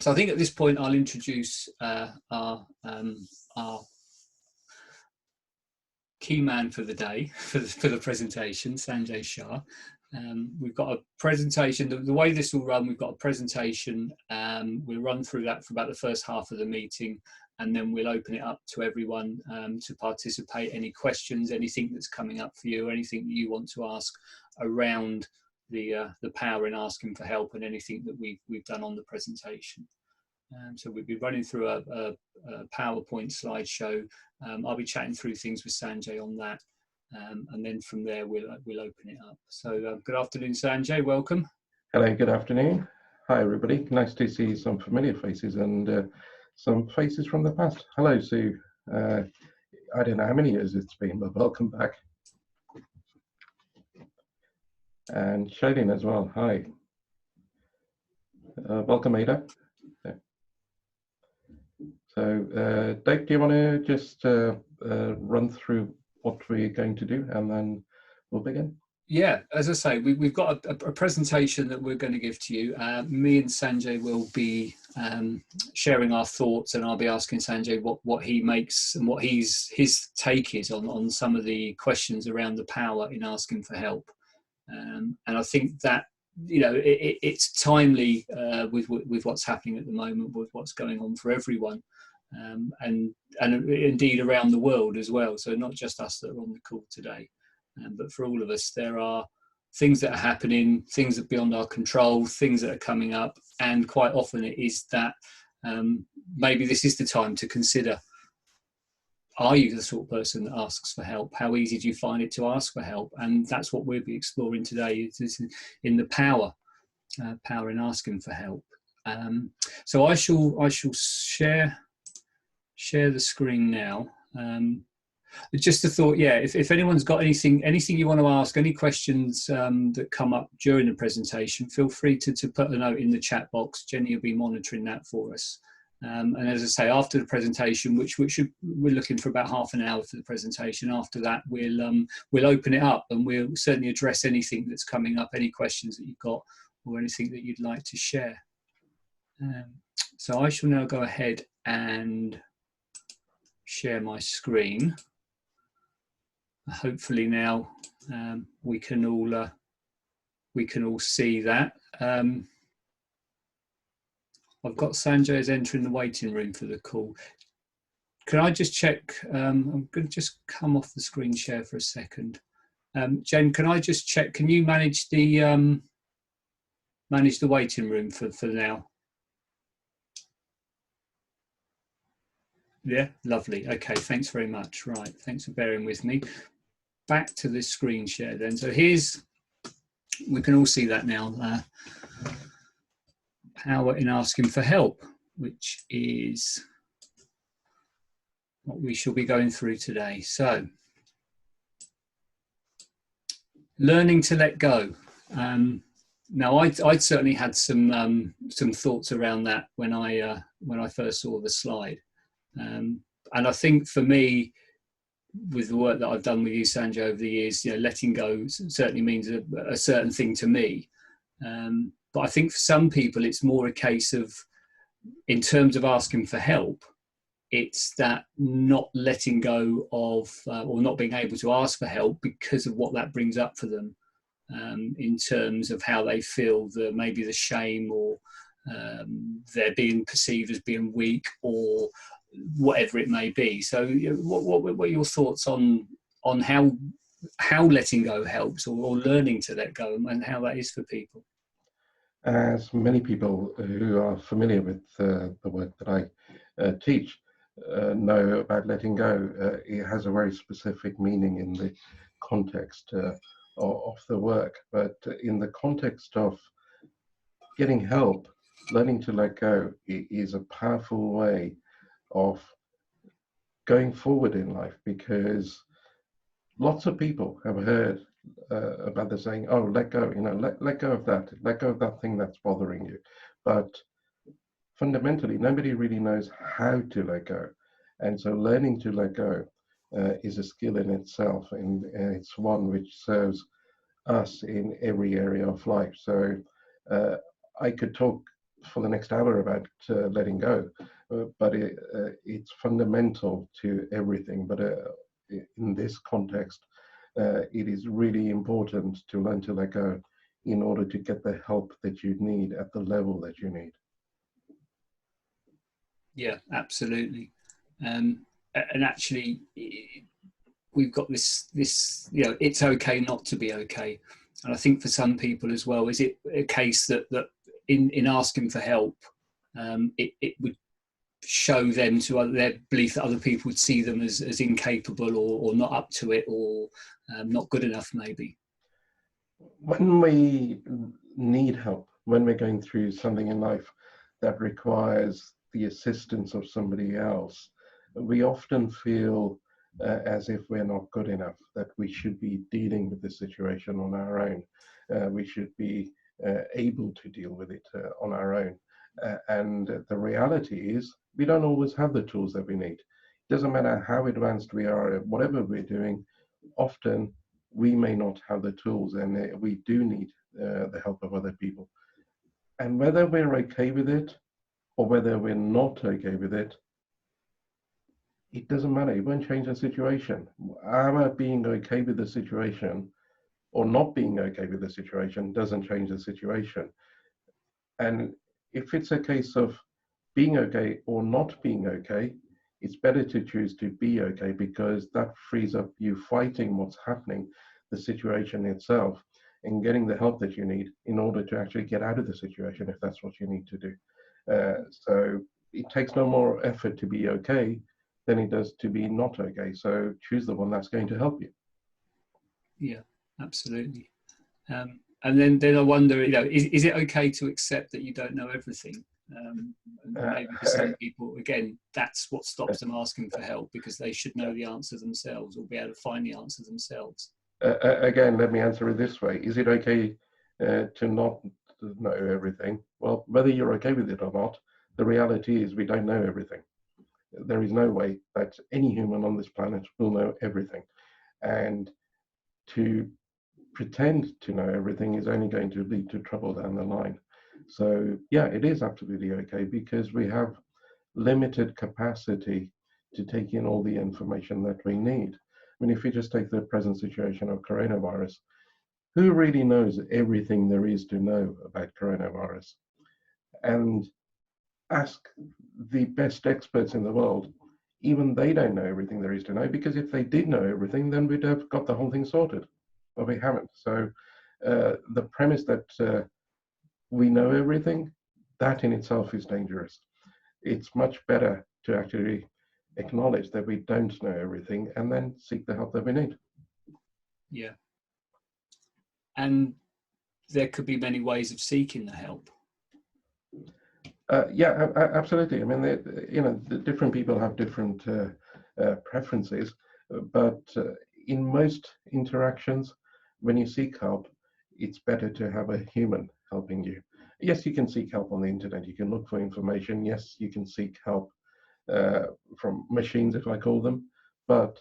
So I think at this point I'll introduce our key man for the day, for the presentation, Sanjay Shah. We've got a presentation, the way this will run, we've got a presentation, we'll run through that for about the first half of the meeting, and then we'll open it up to everyone to participate. Any questions, anything that's coming up for you, anything that you want to ask around the power in asking for help, and anything that we've done on the presentation. So we'll be running through a PowerPoint slideshow. I'll be chatting through things with Sanjay on that, and then from there we'll open it up. So good afternoon, Sanjay. Welcome. Hello. Good afternoon. Hi, everybody. Nice to see some familiar faces and some faces from the past. Hello, Sue. I don't know how many years it's been, but welcome back. And Shailene as well. Hi. Welcome, Ada. So, Dave, do you want to just run through what we're going to do, and then we'll begin? Yeah, as I say, we've got a presentation that we're going to give to you. Me and Sanjay will be sharing our thoughts, and I'll be asking Sanjay what he makes and what his take is on some of the questions around the power in asking for help. And I think that, you know, it's timely with what's happening at the moment, with what's going on for everyone, and indeed around the world as well. So not just us that are on the call today, but for all of us, there are things that are happening, things that are beyond our control, things that are coming up, and quite often it is that maybe this is the time to consider: are you the sort of person that asks for help? How easy do you find it to ask for help? And that's what we'll be exploring today, is in the power in asking for help. So I shall share the screen now. Just a thought, yeah, if anyone's got anything you want to ask, any questions that come up during the presentation, feel free to put a note in the chat box. Jenny will be monitoring that for us. And as I say, after the presentation, we're looking for about half an hour for the presentation. After that, we'll open it up, and we'll certainly address anything that's coming up, any questions that you've got, or anything that you'd like to share. So I shall now go ahead and share my screen. Hopefully now we can all see that. I've got Sanjay is entering the waiting room for the call. Can I just check? I'm going to just come off the screen share for a second. Jen, can I just check? Can you manage the waiting room for now? Yeah, lovely. Okay, thanks very much. Right, thanks for bearing with me. Back to this screen share then. So we can all see that now. Power in asking for help, which is what we shall be going through today. So, learning to let go. Now, I'd certainly had some thoughts around that when I first saw the slide, and I think for me, with the work that I've done with you, Sanjay, over the years, you know, letting go certainly means a certain thing to me. But I think for some people, it's more a case of, in terms of asking for help, it's that not letting go of, or not being able to ask for help because of what that brings up for them, in terms of how they feel, maybe the shame, or they're being perceived as being weak, or whatever it may be. So what are your thoughts on how letting go helps, or learning to let go, and how that is for people? As many people who are familiar with the work that I teach know about letting go, it has a very specific meaning in the context of the work. But in the context of getting help, learning to let go is a powerful way of going forward in life, because lots of people have heard about the saying, "Oh, let go, you know, let go of that thing that's bothering you." But fundamentally, nobody really knows how to let go, and so learning to let go is a skill in itself, and it's one which serves us in every area of life. So I could talk for the next hour about letting go, but it's fundamental to everything. But in this context, it is really important to learn to let go in order to get the help that you need at the level that you need. Yeah, absolutely. And actually, we've got this, it's okay not to be okay. And I think for some people as well, is it a case that in asking for help, it would show them to their belief that other people would see them as incapable or not up to it, or not good enough, maybe. When we need help, when we're going through something in life that requires the assistance of somebody else, we often feel as if we're not good enough, that we should be dealing with the situation on our own. We should be able to deal with it on our own. And the reality is, we don't always have the tools that we need. It doesn't matter how advanced we are, whatever we're doing, often we may not have the tools, and we do need the help of other people. And whether we're okay with it or whether we're not okay with it, it doesn't matter. It won't change the situation. Our being okay with the situation or not being okay with the situation doesn't change the situation. And if it's a case of being okay or not being okay, it's better to choose to be okay, because that frees up you fighting what's happening, the situation itself, and getting the help that you need in order to actually get out of the situation, if that's what you need to do. So it takes no more effort to be okay than it does to be not okay. So choose the one that's going to help you. Yeah, absolutely. And then I wonder, is it okay to accept that you don't know everything? And maybe for some people, again, that's what stops them asking for help, because they should know the answer themselves or be able to find the answer themselves. Again, let me answer it this way. Is it okay to not know everything? Well, whether you're okay with it or not, the reality is we don't know everything. There is no way that any human on this planet will know everything. And to pretend to know everything is only going to lead to trouble down the line. So yeah, it is absolutely okay, because we have limited capacity to take in all the information that we need. I mean, if you just take the present situation of coronavirus, who really knows everything there is to know about coronavirus? And ask the best experts in the world, even they don't know everything there is to know, because if they did know everything, then we'd have got the whole thing sorted. But we haven't. So the premise that we know everything, that in itself is dangerous. It's much better to actually acknowledge that we don't know everything and then seek the help that we need. Yeah. And there could be many ways of seeking the help. Yeah, absolutely. I mean, the different people have different preferences, but in most interactions, when you seek help, it's better to have a human helping you. Yes, you can seek help on the internet. You can look for information. Yes, you can seek help from machines, if I call them, but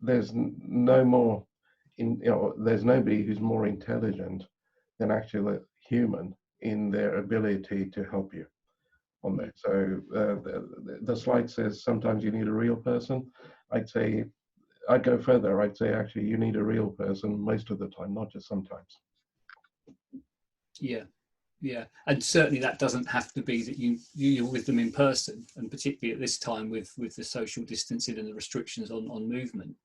there's no more. There's nobody who's more intelligent than actually a human in their ability to help you on there. So the slide says sometimes you need a real person. I'd go further. I'd say actually you need a real person most of the time, not just sometimes. Yeah, yeah, and certainly that doesn't have to be that you're with them in person, and particularly at this time with the social distancing and the restrictions on movement.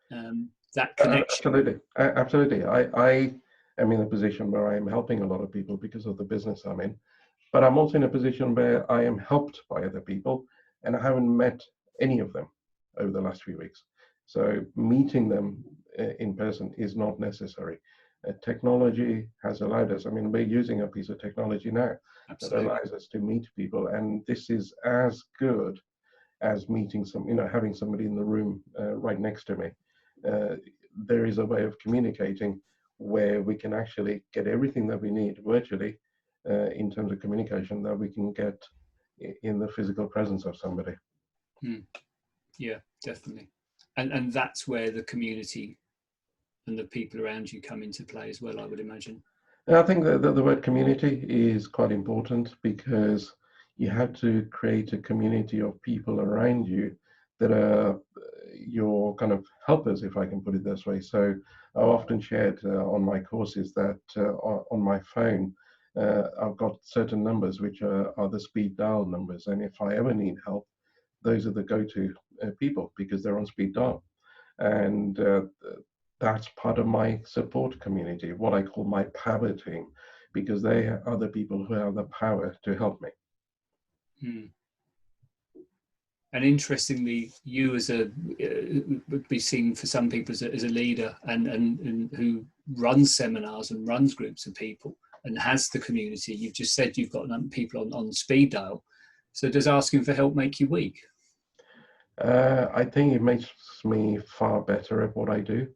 That connection. Absolutely. I am in a position where I am helping a lot of people because of the business I'm in. But I'm also in a position where I am helped by other people, and I haven't met any of them over the last few weeks. So meeting them in person is not necessary. Technology has allowed us, I mean, we're using a piece of technology now Absolutely. that allows us to meet people, and this is as good as meeting having somebody in the room right next to me. There is a way of communicating where we can actually get everything that we need virtually in terms of communication that we can get in the physical presence of somebody. Yeah, definitely. And that's where the community and the people around you come into play as well, I would imagine. And I think that the word community is quite important because you have to create a community of people around you that are your kind of helpers, if I can put it this way. So I've often shared on my courses that on my phone, I've got certain numbers which are the speed dial numbers. And if I ever need help, those are the go-to people because they're on speed dial. And that's part of my support community, what I call my power team, because they are the people who have the power to help me. Hmm. And interestingly, you as a would be seen for some people as a leader and who runs seminars and runs groups of people and has the community. You've just said you've got people on speed dial. So does asking for help make you weak? I think it makes me far better at what I do.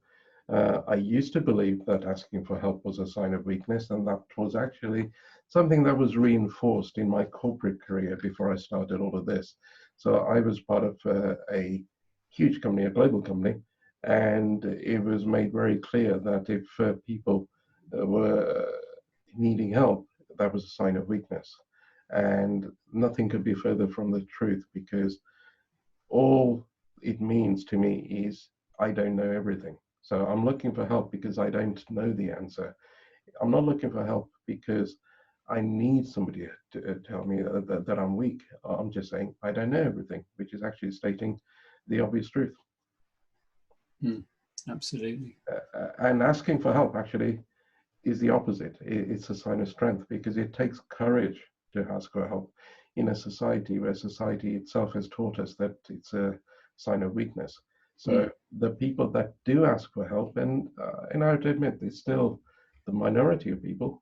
I used to believe that asking for help was a sign of weakness, and that was actually something that was reinforced in my corporate career before I started all of this. So I was part of a huge company, a global company, and it was made very clear that if people were needing help, that was a sign of weakness. And nothing could be further from the truth because all it means to me is I don't know everything. So I'm looking for help because I don't know the answer. I'm not looking for help because I need somebody to tell me that I'm weak. I'm just saying I don't know everything, which is actually stating the obvious truth. Absolutely. And asking for help actually is the opposite. It's a sign of strength because it takes courage to ask for help in a society where society itself has taught us that it's a sign of weakness. So the people that do ask for help, and I have to admit, it's still the minority of people,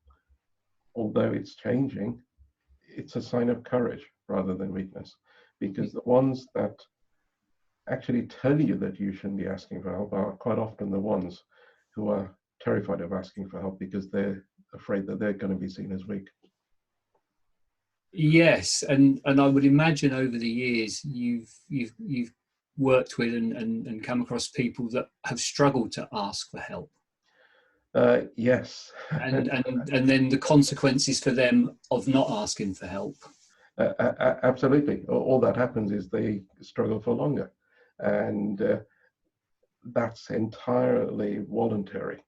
although it's changing, it's a sign of courage rather than weakness. Because the ones that actually tell you that you shouldn't be asking for help are quite often the ones who are terrified of asking for help because they're afraid that they're going to be seen as weak. Yes, and I would imagine over the years you've worked with and come across people that have struggled to ask for help. Yes. And then the consequences for them of not asking for help. Absolutely. All that happens is they struggle for longer. And that's entirely voluntary.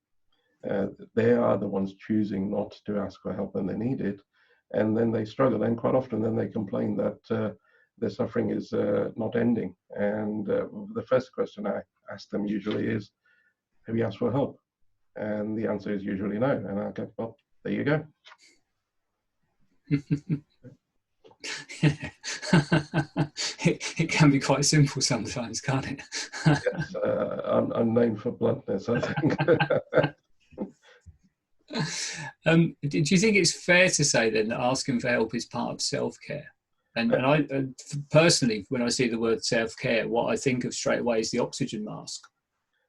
They are the ones choosing not to ask for help when they need it. And then they struggle. And quite often then they complain that their suffering is not ending. And the first question I ask them usually is, have you asked for help? And the answer is usually no. And I go, well, there you go. It can be quite simple sometimes, can't it? Yes, I'm known for bluntness, I think. Do you think it's fair to say then that asking for help is part of self-care? And I personally, when I see the word self-care, what I think of straight away is the oxygen mask,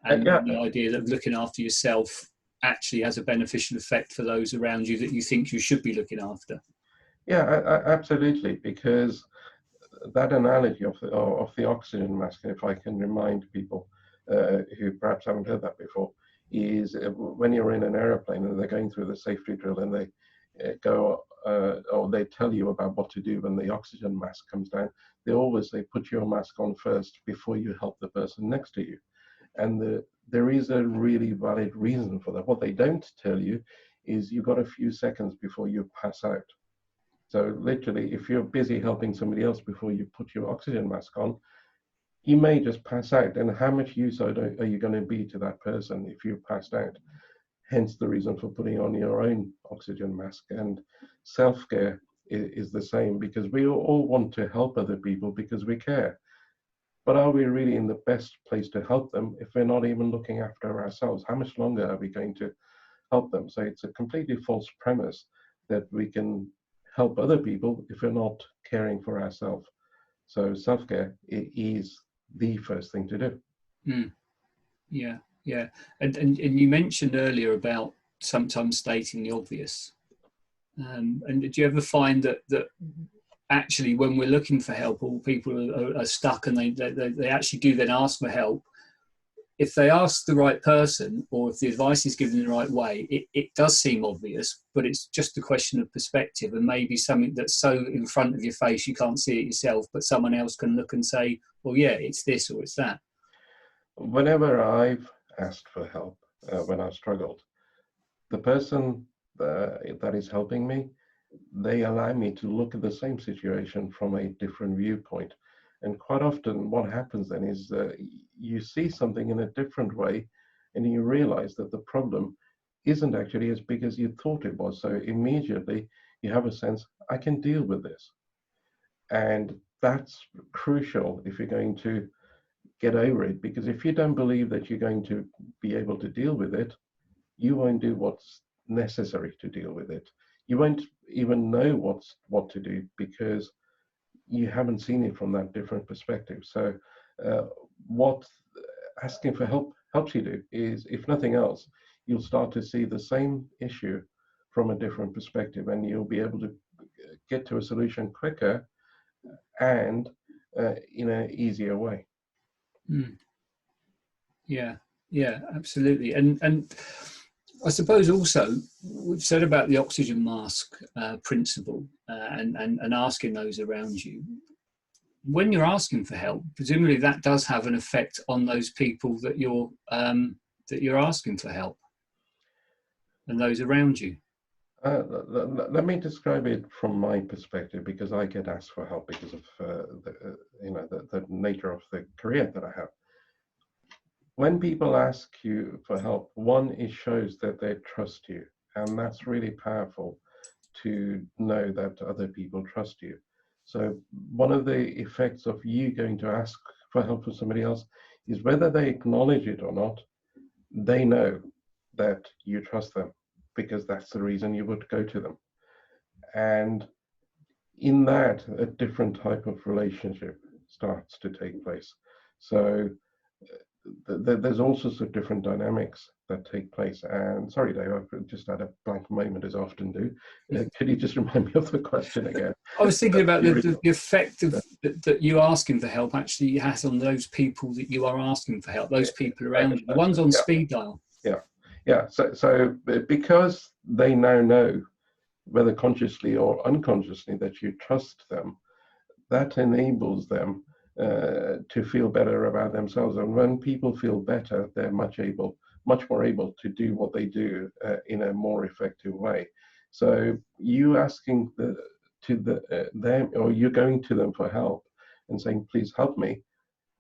and Yeah, the idea that looking after yourself actually has a beneficial effect for those around you that you think you should be looking after. yeah, absolutely. Because that analogy of the oxygen mask, if I can remind people who perhaps haven't heard that before, is when you're in an aeroplane and they're going through the safety drill and they go or they tell you about what to do when the oxygen mask comes down. They always say put your mask on first before you help the person next to you, and there is a really valid reason for that. What they don't tell you is you've got a few seconds before you pass out. So literally, if you're busy helping somebody else before you put your oxygen mask on, you may just pass out. And how much use are you going to be to that person if you've passed out? Hence the reason for putting on your own oxygen mask. And self-care is the same because we all want to help other people because we care. But are we really in the best place to help them if we're not even looking after ourselves? How much longer are we going to help them? So it's a completely false premise that we can help other people if we're not caring for ourselves. So self-care is the first thing to do. Yeah, yeah. And you mentioned earlier about sometimes stating the obvious. And do you ever find that actually when we're looking for help or people are stuck and they actually do then ask for help, if they ask the right person, or if the advice is given in the right way, it does seem obvious, but it's just a question of perspective, and maybe something that's so in front of your face you can't see it yourself, but someone else can look and say, well, yeah, it's this or it's that. Whenever I've asked for help, when I've struggled, the person that is helping me, they allow me to look at the same situation from a different viewpoint. And quite often what happens then is you see something in a different way, and you realize that the problem isn't actually as big as you thought it was. So immediately you have a sense, I can deal with this. And that's crucial if you're going to get over it, because if you don't believe that you're going to be able to deal with it, you won't do what's necessary to deal with it. You won't even know what to do because you haven't seen it from that different perspective. So what asking for help helps you do is, if nothing else, you'll start to see the same issue from a different perspective, and you'll be able to get to a solution quicker and in an easier way. Mm. Yeah, yeah, absolutely. And I suppose also we've said about the oxygen mask principle and asking those around you. When you're asking for help, presumably that does have an effect on those people that you're asking for help and those around you. Let me describe it from my perspective, because I get asked for help because of the nature of the career that I have. When people ask you for help, one, it shows that they trust you, and that's really powerful to know that other people trust you. So one of the effects of you going to ask for help from somebody else is, whether they acknowledge it or not, they know that you trust them, because that's the reason you would go to them. And in that, a different type of relationship starts to take place. So there's all sorts of different dynamics that take place. And sorry, Dave, I've just had a blank moment, as I often do. Could you just remind me of the question again? I was thinking about the effect of that you asking for help actually has on those people that you are asking for help, those people around you, the ones on speed dial. Yeah. So because they now know, whether consciously or unconsciously, that you trust them, that enables them to feel better about themselves. And when people feel better, they're much more able to do what they do in a more effective way. So you asking them, or you going to them for help and saying, please help me,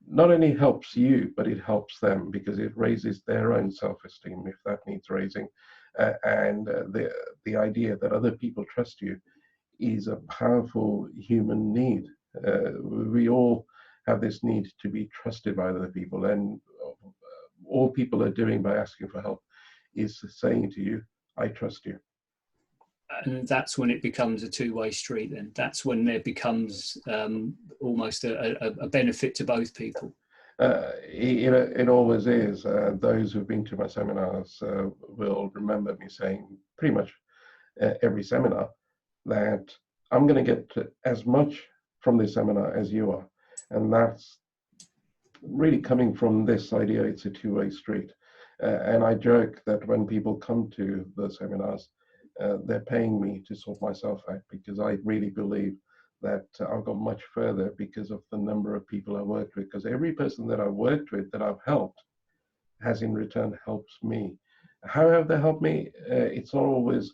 not only helps you, but it helps them, because it raises their own self-esteem if that needs raising. And the idea that other people trust you is a powerful human need. We all have this need to be trusted by other people, and all people are doing by asking for help is saying to you, I trust you. And that's when it becomes a two-way street. Then that's when there becomes almost a benefit to both people. It always is. Those who've been to my seminars will remember me saying pretty much every seminar that I'm going to get as much from this seminar as you are. And that's really coming from this idea, it's a two-way street. And I joke that when people come to the seminars, they're paying me to sort myself out, because I really believe that I've got much further because of the number of people I worked with. Because every person that I've worked with, that I've helped, has in return helps me. How have they helped me? It's not always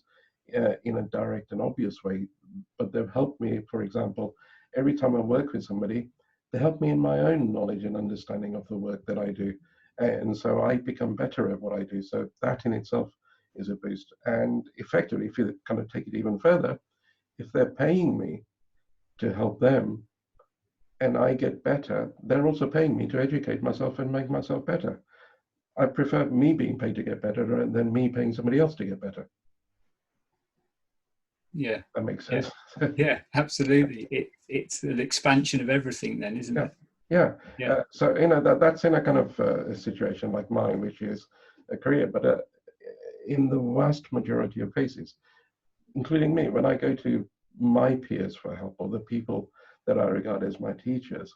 in a direct and obvious way, but they've helped me. For example, every time I work with somebody, they help me in my own knowledge and understanding of the work that I do. And so I become better at what I do. So that in itself is a boost. And effectively, if you kind of take it even further, if they're paying me to help them and I get better, they're also paying me to educate myself and make myself better. I prefer me being paid to get better than me paying somebody else to get better. Yeah, that makes sense. Yeah, absolutely. It's an expansion of everything, then, isn't it? Yeah. So that's in a kind of a situation like mine, which is a career. But in the vast majority of cases, including me, when I go to my peers for help, or the people that I regard as my teachers,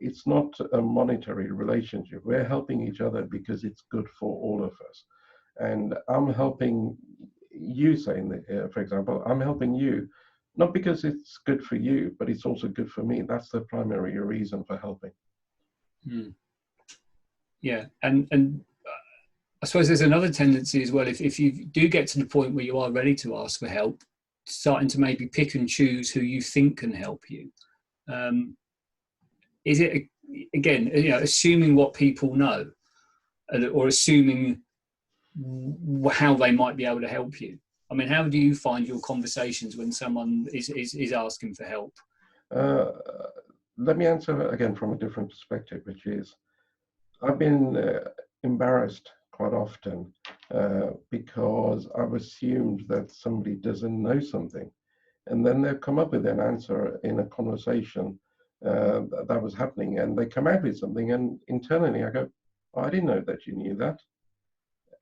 it's not a monetary relationship. We're helping each other because it's good for all of us. And I'm helping you, saying, for example, I'm helping you, not because it's good for you, but it's also good for me. That's the primary reason for helping. Yeah, and I suppose there's another tendency as well. If you do get to the point where you are ready to ask for help, starting to maybe pick and choose who you think can help you. Is it, again, assuming what people know, or assuming how they might be able to help you? I mean, how do you find your conversations when someone is asking for help? Let me answer again from a different perspective, which is I've been embarrassed quite often because I've assumed that somebody doesn't know something, and then they'll come up with an answer in a conversation that was happening, and they come out with something, and internally I go, oh, I didn't know that you knew that.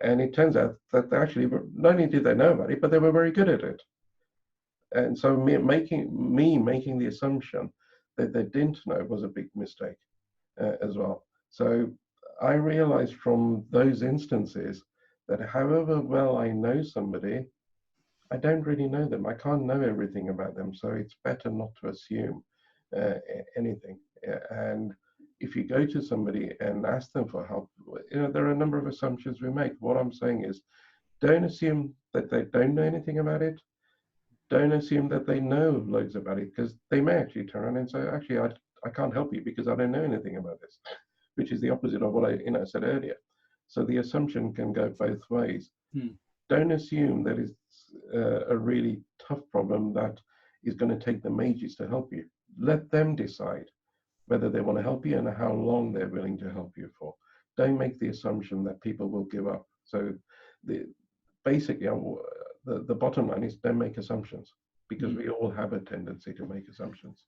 And it turns out that they actually were, not only did they know about it, but they were very good at it. And so me making the assumption that they didn't know was a big mistake as well. So I realized from those instances that however well I know somebody, I don't really know them. I can't know everything about them. So it's better not to assume anything. And if you go to somebody and ask them for help, there are a number of assumptions we make. What I'm saying is, don't assume that they don't know anything about it. Don't assume that they know loads about it, because they may actually turn around and say, actually, I can't help you because I don't know anything about this, which is the opposite of what I said earlier. So the assumption can go both ways. Don't assume that it's a really tough problem that is going to take them ages to help you. Let them decide whether they want to help you and how long they're willing to help you for. Don't make the assumption that people will give up. So basically, the bottom line is don't make assumptions, because we all have a tendency to make assumptions.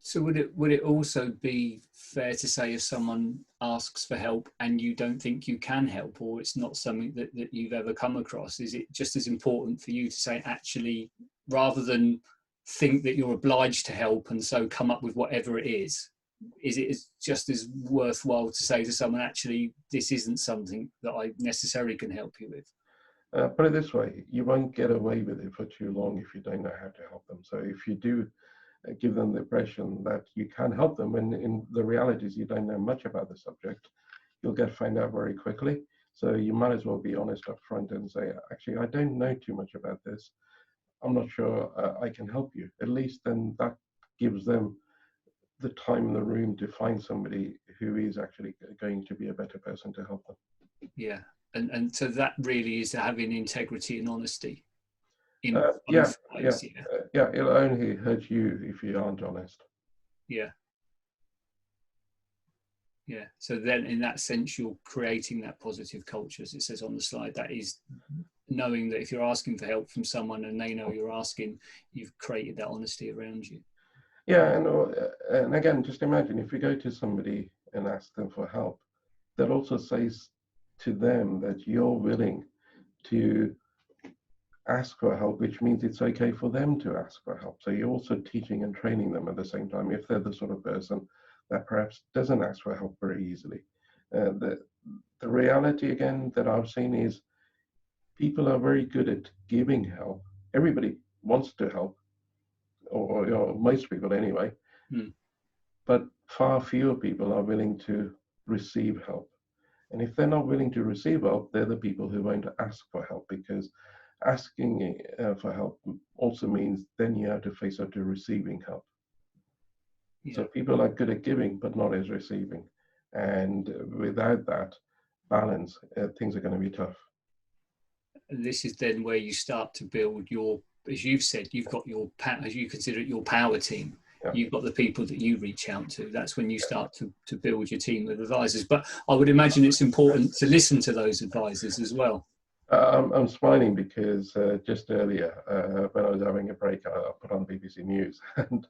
So would it also be fair to say, if someone asks for help and you don't think you can help, or it's not something that you've ever come across, is it just as important for you to say, actually, rather than think that you're obliged to help and so come up with whatever it is it just as worthwhile to say to someone, actually, this isn't something that I necessarily can help you with? Put it this way, you won't get away with it for too long if you don't know how to help them. So if you do give them the impression that you can help them, when in the reality is you don't know much about the subject, you'll get found out very quickly. So you might as well be honest up front and say, actually, I don't know too much about this. I'm not sure I can help you. At least then that gives them the time and the room to find somebody who is actually going to be a better person to help them. Yeah. And so that really is having integrity and honesty in yeah, both ways. It'll only hurt you if you aren't honest. Yeah. So then in that sense, you're creating that positive culture, as it says on the slide. That is knowing that if you're asking for help from someone and they know you're asking, you've created that honesty around you. Yeah, and again, just imagine if you go to somebody and ask them for help, that also says to them that you're willing to ask for help, which means it's okay for them to ask for help. So you're also teaching and training them at the same time, if they're the sort of person that perhaps doesn't ask for help very easily. The reality, again, that I've seen is people are very good at giving help. Everybody wants to help, or most people anyway, but far fewer people are willing to receive help. And if they're not willing to receive help, they're the people who won't ask for help, because asking for help also means then you have to face up to receiving help. So people are good at giving, but not as receiving. And without that balance, things are going to be tough. And this is then where you start to build your, as you've said, you've got your, as you consider it, your power team. Yeah. You've got the people that you reach out to. That's when you start to build your team of advisors. But I would imagine it's important to listen to those advisors as well. I'm smiling because just earlier, when I was having a break, I put on BBC News, and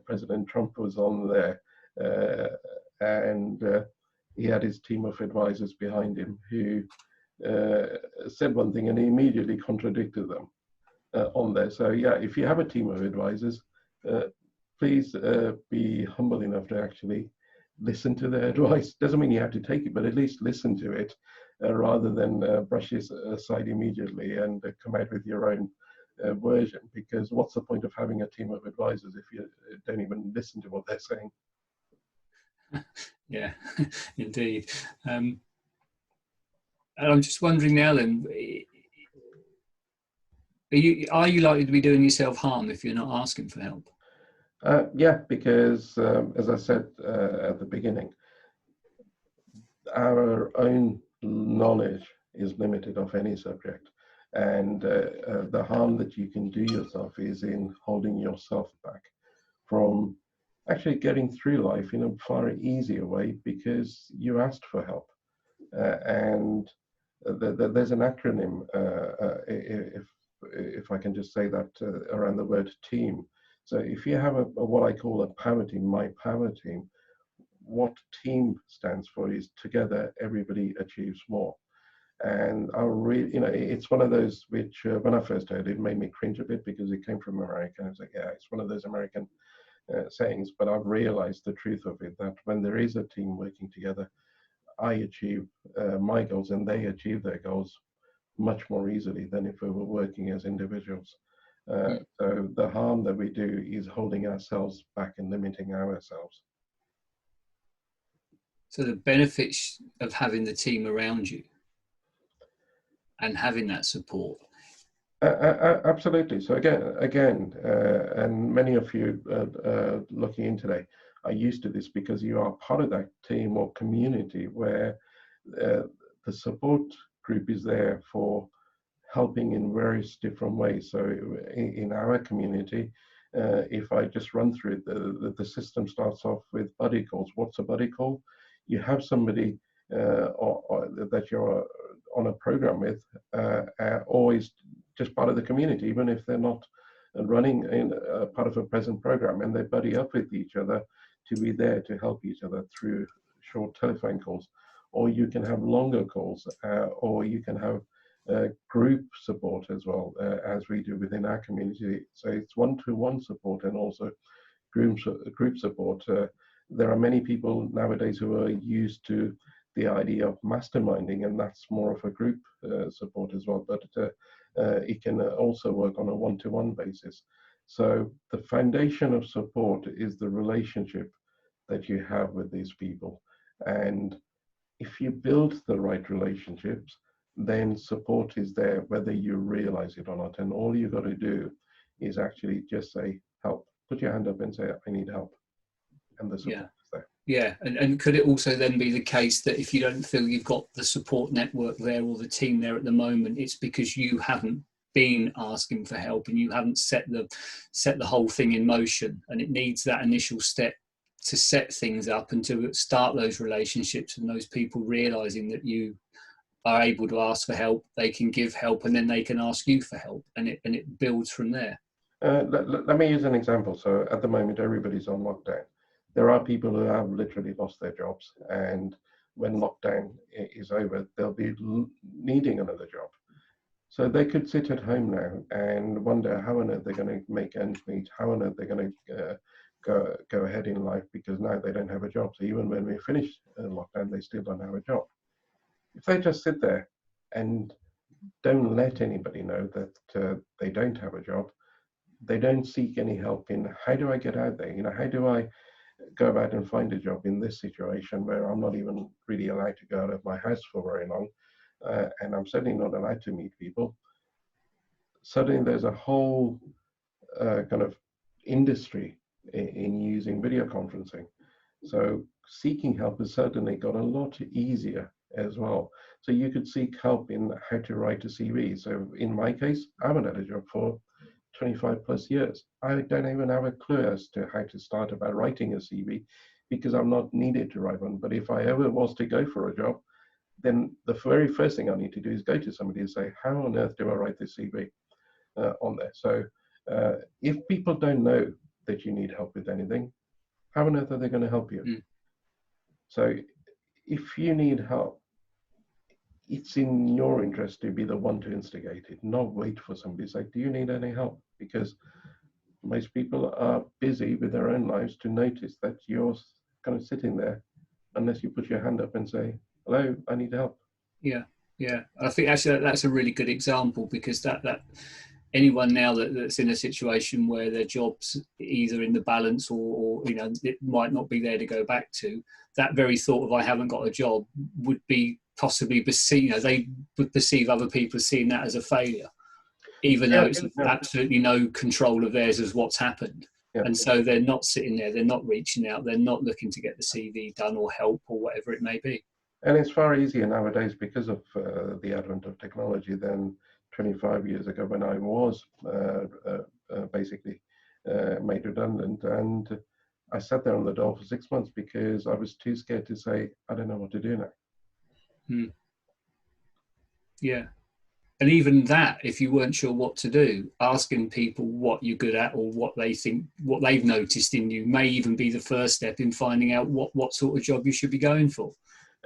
President Trump was on there, and he had his team of advisors behind him who said one thing and he immediately contradicted them on there. So yeah, if you have a team of advisors, please be humble enough to actually listen to their advice. Doesn't mean you have to take it, but at least listen to it, rather than brush it aside immediately and come out with your own version. Because what's the point of having a team of advisors if you don't even listen to what they're saying? Yeah, indeed. And I'm just wondering now then, are you likely to be doing yourself harm if you're not asking for help? Yeah, because as I said at the beginning, our own knowledge is limited of any subject, and the harm that you can do yourself is in holding yourself back from actually getting through life in a far easier way because you asked for help. And there's an acronym, if I can just say that, around the word team. So if you have what I call a power team, my power team, what team stands for is together everybody achieves more. And it's one of those which when I first heard it made me cringe a bit because it came from America. I was like, yeah, it's one of those American sayings, but I've realized the truth of it, that when there is a team working together, I achieve my goals and they achieve their goals much more easily than if we were working as individuals. So the harm that we do is holding ourselves back and limiting ourselves. So the benefits of having the team around you and having that support. Absolutely. So again, and many of you looking in today are used to this because you are part of that team or community where the support group is there for helping in various different ways. So in our community, if I just run through it, the system starts off with buddy calls. What's a buddy call? You have somebody or that you're on a program with, always just part of the community, even if they're not running in part of a present program, and they buddy up with each other to be there to help each other through short telephone calls. Or you can have longer calls, or you can have group support as well, as we do within our community. So it's one-to-one support and also group support. There are many people nowadays who are used to the idea of masterminding, and that's more of a group support as well, but it can also work on a one-to-one basis. So the foundation of support is the relationship that you have with these people. And if you build the right relationships, then support is there whether you realize it or not. And all you got to do is actually just say, help. Put your hand up and say, I need help. And the support is there. Yeah, and could it also then be the case that if you don't feel you've got the support network there or the team there at the moment, it's because you haven't been asking for help and you haven't set the whole thing in motion, and it needs that initial step to set things up and to start those relationships and those people realizing that you are able to ask for help, they can give help, and then they can ask you for help, and it builds from there. Let me use an example. So at the moment, everybody's on lockdown. There are people who have literally lost their jobs, and when lockdown is over, they'll be needing another job. So they could sit at home now and wonder how on earth they're going to make ends meet, how on earth they're going to go ahead in life, because now they don't have a job. So even when we finish lockdown, they still don't have a job. If they just sit there and don't let anybody know that they don't have a job, they don't seek any help in how do I get out there? How do I go about and find a job in this situation where I'm not even really allowed to go out of my house for very long, and I'm certainly not allowed to meet people. Suddenly there's a whole kind of industry in using video conferencing. So seeking help has certainly got a lot easier as well. So you could seek help in how to write a CV. So in my case, I haven't had a job for 25 plus years. I don't even have a clue as to how to start about writing a CV because I'm not needed to write one. But if I ever was to go for a job, then the very first thing I need to do is go to somebody and say, how on earth do I write this CV on there? So if people don't know that you need help with anything, how on earth are they going to help you? So if you need help, it's in your interest to be the one to instigate it, not wait for somebody to say, do you need any help? Because most people are busy with their own lives to notice that you're kind of sitting there unless you put your hand up and say, hello, I need help. Yeah, yeah. I think actually that's a really good example, because that anyone now that's in a situation where their job's either in the balance, or you know, it might not be there to go back to, that very thought of I haven't got a job would be possibly perceived, you know, they would perceive other people as seeing that as a failure, even though it's absolutely no control of theirs as what's happened. Yeah. And so they're not sitting there, they're not reaching out, they're not looking to get the CV done or help or whatever it may be. And it's far easier nowadays because of the advent of technology than 25 years ago, when I was basically made redundant. And I sat there on the dole for 6 months because I was too scared to say, I don't know what to do now. Yeah. And even that, if you weren't sure what to do, asking people what you're good at or what they think, what they've noticed in you, may even be the first step in finding out what sort of job you should be going for.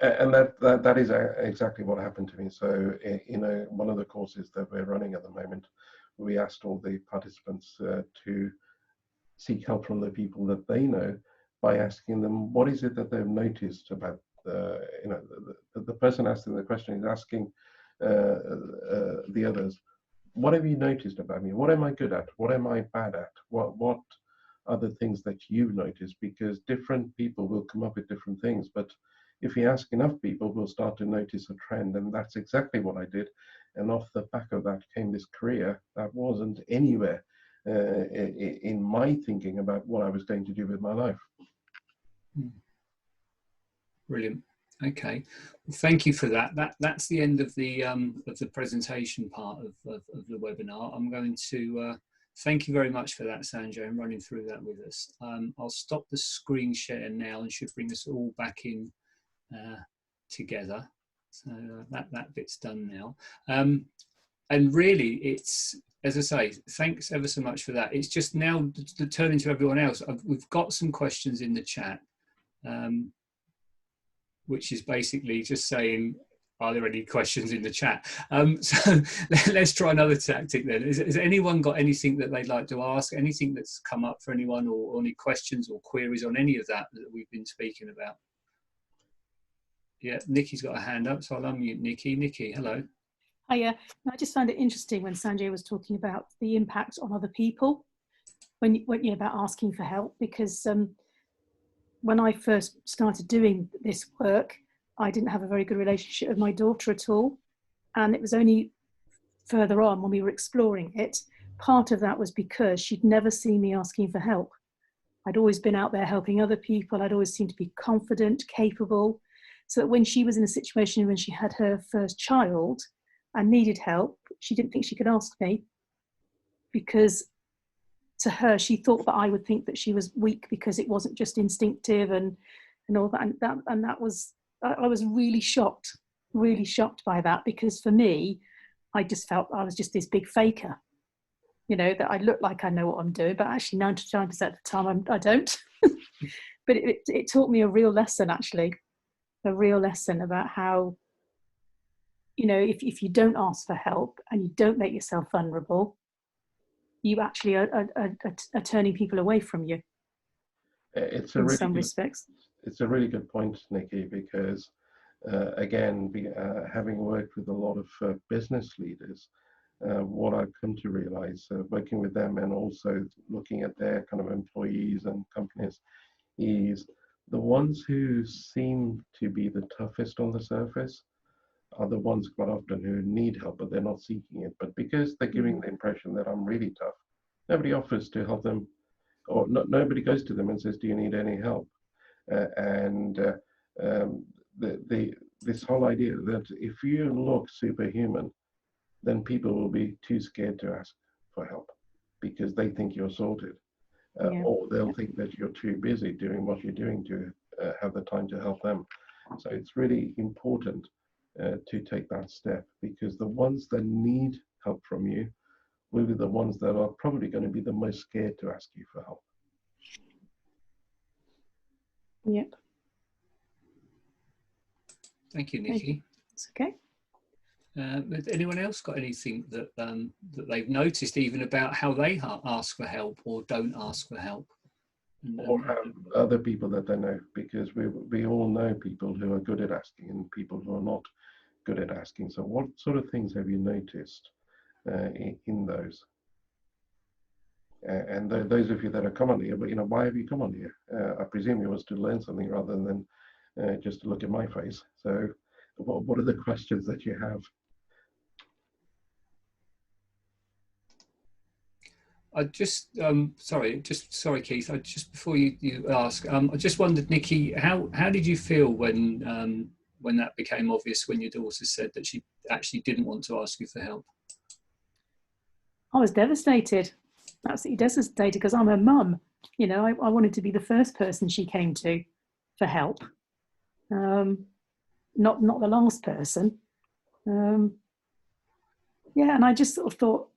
And that is exactly what happened to me. So, you know, one of the courses that we're running at the moment, we asked all the participants to seek help from the people that they know by asking them, what is it that they've noticed about, you know, the person asking the question is asking the others, what have you noticed about me? What am I good at? What am I bad at? What are the things that you've noticed? Because different people will come up with different things, but if you ask enough people, we'll start to notice a trend. And that's exactly what I did. And off the back of that came this career that wasn't anywhere in my thinking about what I was going to do with my life. Brilliant. Okay, well, thank you for that. That's the end of the presentation part of the webinar. I'm going to thank you very much for that, Sanjay, and running through that with us. I'll stop the screen share now and should bring us all back in together. So that bit's done now. And really, it's, as I say, thanks ever so much for that. It's just now to turn to everyone else. We've got some questions in the chat. Which is basically just saying, are there any questions in the chat? So let's try another tactic then. Has anyone got anything that they'd like to ask? Anything that's come up for anyone, or any questions or queries on any of that we've been speaking about? Yeah, Nikki's got a hand up, so I'll unmute Nikki. Nikki, hello. Hiya. I just found it interesting when Sanjay was talking about the impact on other people when you know, about asking for help, because when I first started doing this work, I didn't have a very good relationship with my daughter at all. And it was only further on when we were exploring it, part of that was because she'd never seen me asking for help. I'd always been out there helping other people. I'd always seemed to be confident, capable. So that when she was in a situation when she had her first child and needed help, she didn't think she could ask me, because to her, she thought that I would think that she was weak because it wasn't just instinctive and all that. And that was, I was really shocked by that, because for me, I just felt I was just this big faker, you know, that I look like I know what I'm doing, but actually 99% of the time I don't. But it taught me a real lesson, actually, a real lesson about how, you know, if you don't ask for help and you don't make yourself vulnerable, you actually are turning people away from you. It's in some respects. It's a really good point, Nikki, because again, having worked with a lot of business leaders, what I've come to realize, working with them and also looking at their kind of employees and companies, is the ones who seem to be the toughest on the surface are the ones quite often who need help, but they're not seeking it. But because they're giving the impression that I'm really tough, nobody offers to help them, or nobody goes to them and says, do you need any help? This whole idea that if you look superhuman, then people will be too scared to ask for help because they think you're sorted. Or they'll think that you're too busy doing what you're doing to have the time to help them. So it's really important to take that step, because the ones that need help from you will be the ones that are probably going to be the most scared to ask you for help. Yep. Thank you, Nikki. It's okay. Has anyone else got anything that that they've noticed, even about how they ask for help or don't ask for help? or have other people that they know, because we all know people who are good at asking and people who are not good at asking. So what sort of things have you noticed in those? And those of you that are come on here, but why have you come on here? I presume it was to learn something rather than just to look at my face. So what are the questions that you have? I just sorry, Keith. Just before you ask, I just wondered, Nikki, how did you feel when that became obvious, when your daughter said that she actually didn't want to ask you for help? I was devastated, absolutely devastated, because I'm her mum. I wanted to be the first person she came to for help, not the last person. Yeah, and I just sort of thought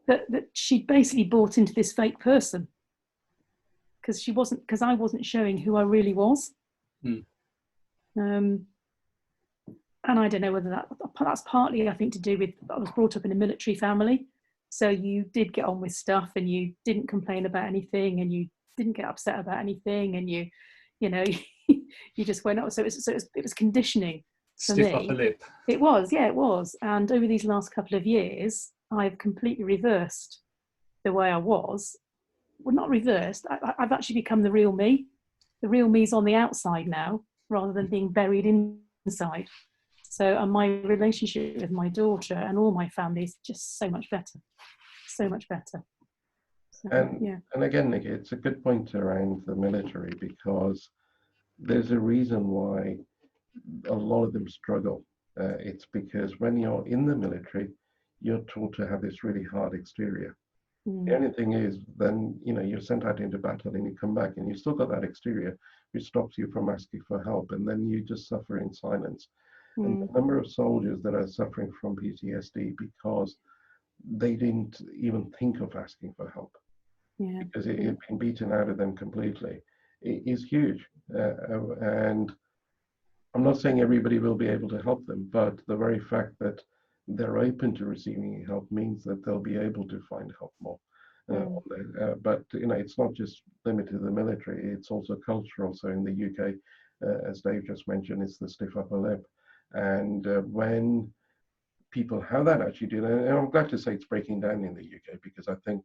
that she'd basically bought into this fake person, because I wasn't showing who I really was. And I don't know whether that's partly, I think, to do with, I was brought up in a military family, so you did get on with stuff and you didn't complain about anything and you didn't get upset about anything, and you just went up. So it was conditioning for me. Stiff upper lip. It was, yeah, it was. And over these last couple of years, I've completely reversed the way I was. Well, not reversed. I've actually become the real me. The real me's on the outside now, rather than being buried inside. So, and my relationship with my daughter and all my family is just so much better. So much better. So, and again, Nikki, it's a good point around the military, because there's a reason why a lot of them struggle. It's because when you're in the military, you're taught to have this really hard exterior. The only thing is, then you're sent out into battle and you come back and you still got that exterior, which stops you from asking for help, and then you just suffer in silence. And the number of soldiers that are suffering from PTSD because they didn't even think of asking for help, because it had been beaten out of them completely, is huge. And I'm not saying everybody will be able to help them, but the very fact that they're open to receiving help means that they'll be able to find help more. But it's not just limited to the military, it's also cultural. So in the UK, as Dave just mentioned, it's the stiff upper lip. And when people have that attitude, and I'm glad to say it's breaking down in the UK, because I think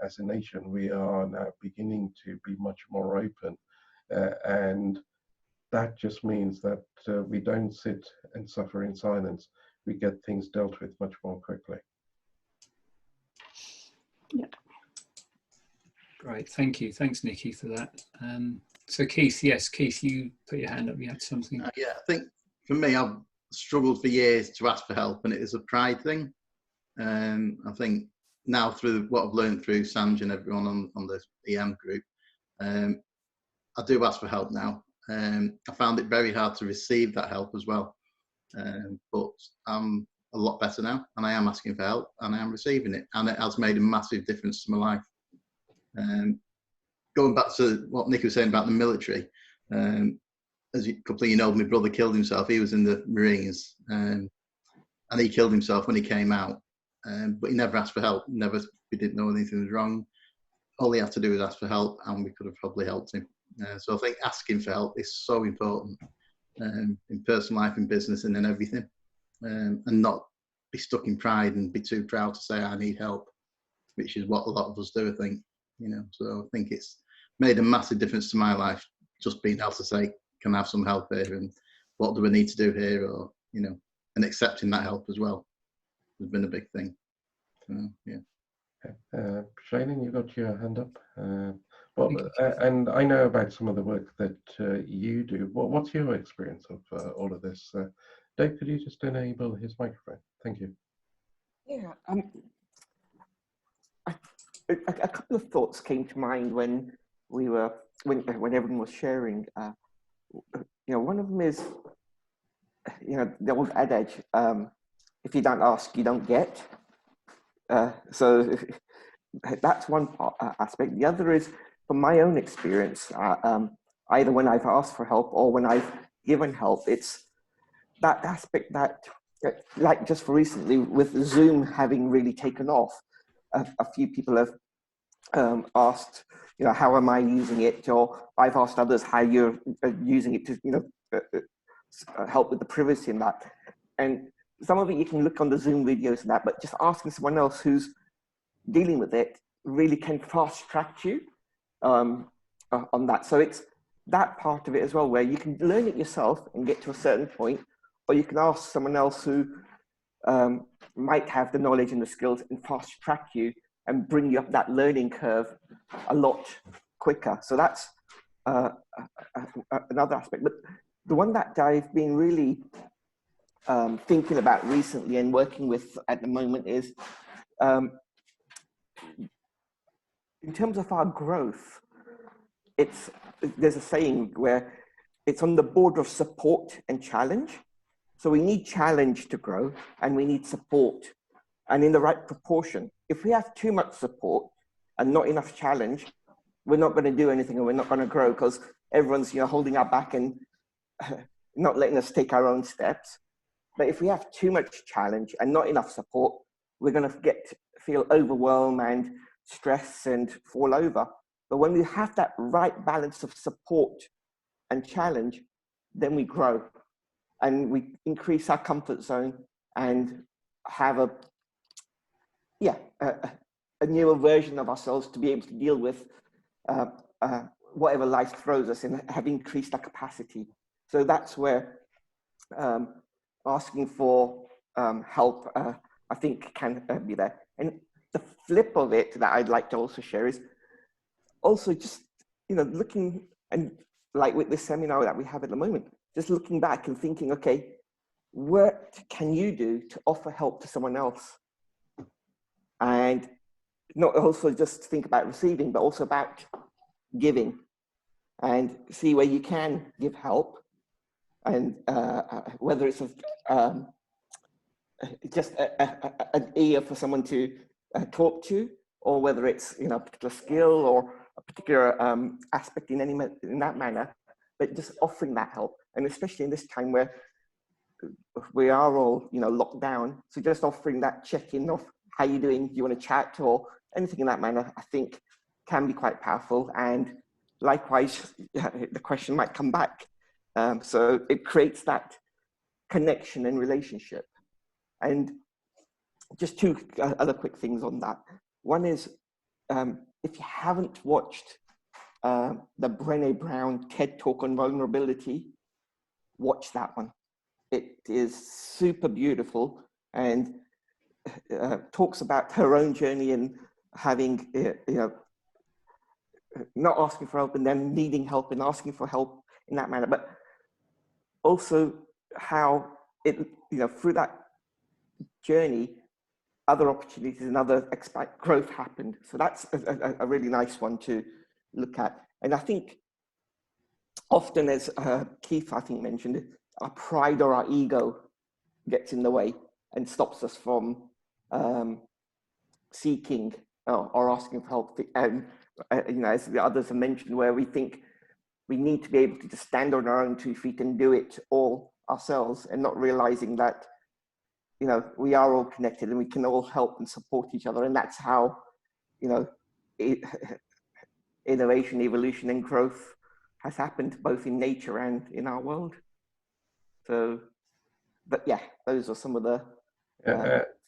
as a nation, we are now beginning to be much more open. And that just means that we don't sit and suffer in silence. We get things dealt with much more quickly. Yeah. Great, thank you. Thanks, Nikki, for that. So Keith, yes, Keith, you put your hand up, you had something. Yeah, I think for me, I've struggled for years to ask for help, and it is a pride thing. I think now, through what I've learned through Sanjay and everyone on the EM group, I do ask for help now. I found it very hard to receive that help as well. But I'm a lot better now, and I am asking for help and I am receiving it, and it has made a massive difference to my life. Going back to what Nick was saying about the military, as a couple of you know, my brother killed himself. He was in the Marines, and he killed himself when he came out, but he never asked for help. We didn't know anything was wrong. All he had to do was ask for help, and we could have probably helped him. So I think asking for help is so important in personal life, in business, and in everything, and not be stuck in pride and be too proud to say I need help, which is what a lot of us do, I think. So I think it's made a massive difference to my life, just being able to say, can I have some help here, and what do we need to do here, or and accepting that help as well has been a big thing. So, yeah. Shannon, you got your hand up. And I know about some of the work that you do. What's your experience of all of this? Dave, could you just enable his microphone? Thank you. Yeah, a couple of thoughts came to mind when everyone was sharing. One of them is, the old adage, if you don't ask, you don't get. So that's one aspect. The other is, from my own experience, either when I've asked for help or when I've given help, it's that aspect that, like just for recently, with Zoom having really taken off, a few people have asked how am I using it? Or I've asked others how you're using it to, help with the privacy and that. And some of it you can look on the Zoom videos and that, but just asking someone else who's dealing with it really can fast track you on that. So it's that part of it as well, where you can learn it yourself and get to a certain point, or you can ask someone else who might have the knowledge and the skills and fast track you and bring you up that learning curve a lot quicker. So that's another aspect. But the one that I've been really thinking about recently and working with at the moment is in terms of our growth, there's a saying where it's on the border of support and challenge. So we need challenge to grow and we need support, and in the right proportion. If we have too much support and not enough challenge, we're not going to do anything and we're not going to grow, because everyone's holding our back and not letting us take our own steps. But if we have too much challenge and not enough support, we're going to feel overwhelmed and stress and fall over. But when we have that right balance of support and challenge, then we grow and we increase our comfort zone and have a newer version of ourselves to be able to deal with whatever life throws us, and have increased our capacity. So that's where asking for help, I think, can be there. And the flip of it that I'd like to also share is also just, looking, and like with this seminar that we have at the moment, just looking back and thinking, okay, what can you do to offer help to someone else? And not also just think about receiving, but also about giving, and see where you can give help, and whether it's just an ear for someone to talk to, or whether it's a particular skill or a particular aspect in that manner, but just offering that help. And especially in this time where we are all locked down, so just offering that check-in of how you doing, do you want to chat, or anything in that manner, I think can be quite powerful. And likewise, the question might come back. So it creates that connection and relationship. And just two other quick things on that. One is, if you haven't watched the Brené Brown TED Talk on vulnerability, watch that one. It is super beautiful, and talks about her own journey and having, not asking for help and then needing help and asking for help in that manner, but also how it, through that journey, other opportunities and other growth happened. So that's a really nice one to look at. And I think often, as Keith, I think, mentioned, our pride or our ego gets in the way and stops us from seeking or asking for help. And as the others have mentioned, where we think we need to be able to just stand on our own 2 feet and do it all ourselves, and not realizing that we are all connected and we can all help and support each other. And that's how innovation, evolution, and growth has happened, both in nature and in our world. So, but yeah, those are some of the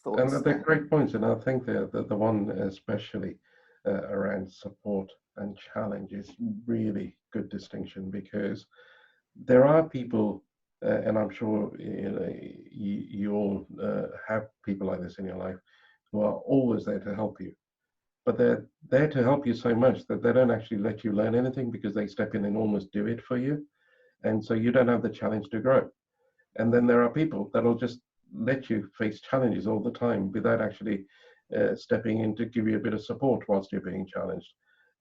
thoughts. And they're great points. And I think the one especially around support and challenge is really good distinction, because there are people, and I'm sure you all have people like this in your life, who are always there to help you. But they're there to help you so much that they don't actually let you learn anything, because they step in and almost do it for you. And so you don't have the challenge to grow. And then there are people that'll just let you face challenges all the time without actually stepping in to give you a bit of support whilst you're being challenged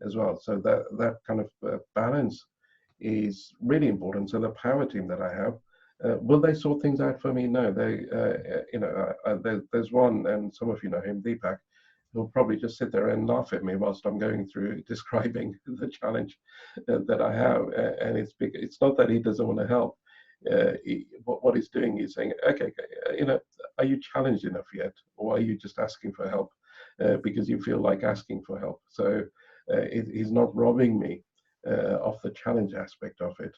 as well. So that kind of balance is really important. So the power team that I have, will they sort things out for me? No, they, there's one, and some of you know him, Deepak, who'll probably just sit there and laugh at me whilst I'm going through describing the challenge that I have. And it's not that he doesn't want to help. What he's doing is saying, okay, are you challenged enough yet? Or are you just asking for help because you feel like asking for help? So he's not robbing me of the challenge aspect of it.